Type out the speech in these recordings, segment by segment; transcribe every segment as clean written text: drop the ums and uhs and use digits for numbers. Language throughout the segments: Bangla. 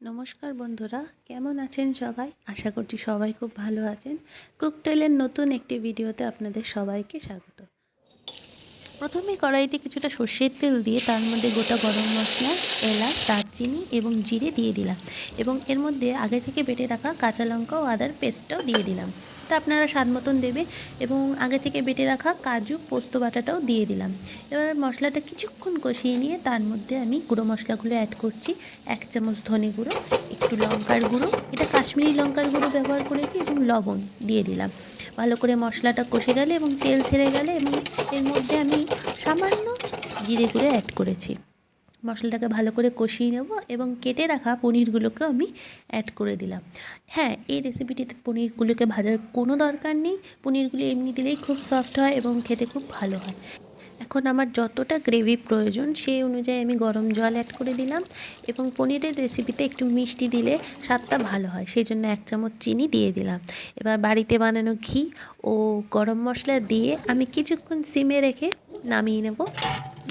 নমস্কার বন্ধুরা, কেমন আছেন সবাই? আশা করছি সবাই খুব ভালো আছেন। কুকটেলের নতুন একটি ভিডিওতে আপনাদের সবাইকে স্বাগত। প্রথমে কড়াইতে কিছুটা সর্ষের তেল দিয়ে তার মধ্যে গোটা গরম মশলা, এলাচ, দারচিনি এবং জিরে দিয়ে দিলাম এবং এর মধ্যে আগে থেকে বেটে রাখা কাঁচা লঙ্কা ও আদার পেস্টটাও দিয়ে দিলাম। তা আপনারা স্বাদ মতন দেবে এবং আগে থেকে বেটে রাখা কাজু পোস্ত বাটাটাও দিয়ে দিলাম। এবার মশলাটা কিছুক্ষণ কষিয়ে নিয়ে তার মধ্যে আমি গুঁড়ো মশলাগুলো অ্যাড করছি। 1 চামচ ধনে গুঁড়ো, একটু লঙ্কার গুঁড়ো, এটা কাশ্মীরি লঙ্কার গুঁড়ো ব্যবহার করেছি, এবং লবণ দিয়ে দিলাম। ভালো করে মশলাটা কষে গেলে এবং তেল ছেড়ে গেলে এবং এর মধ্যে আমি সামান্য জিরে গুঁড়ো অ্যাড করেছি। মশলাটাকে ভালো করে কষিয়ে নেব এবং কেটে রাখা পনিরগুলোকেও আমি অ্যাড করে দিলাম। হ্যাঁ, এই রেসিপিটিতে পনিরগুলোকে ভাজার কোনো দরকার নেই। পনিরগুলো এমনি দিলেই খুব সফট হয় এবং খেতে খুব ভালো হয়। এখন আমার যতটা গ্রেভি প্রয়োজন সেই অনুযায়ী আমি গরম জল অ্যাড করে দিলাম এবং পনিরের রেসিপিতে একটু মিষ্টি দিলে স্বাদটা ভালো হয়, সেই জন্য 1 চামচ চিনি দিয়ে দিলাম। এবার বাড়িতে বানানো ঘি ও গরম মশলা দিয়ে আমি কিছুক্ষণ সিমে রেখে নামিয়ে নেব।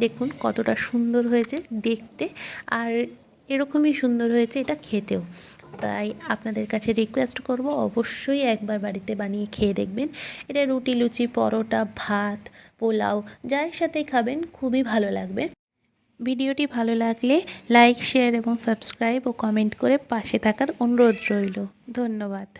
দেখুন কতটা সুন্দর হয়েছে দেখতে, আর এরকমই সুন্দর হয়েছে এটা খেতেও। তাই আপনাদের কাছে রিকোয়েস্ট করব, অবশ্যই একবার বাড়িতে বানিয়ে খেয়ে দেখবেন। এটা রুটি, লুচি, পরোটা, ভাত, পোলাও যার সাথেই খাবেন খুবই ভালো লাগবে। ভিডিওটি ভালো লাগলে লাইক, শেয়ার এবং সাবস্ক্রাইব ও কমেন্ট করে পাশে থাকার অনুরোধ রইল। ধন্যবাদ।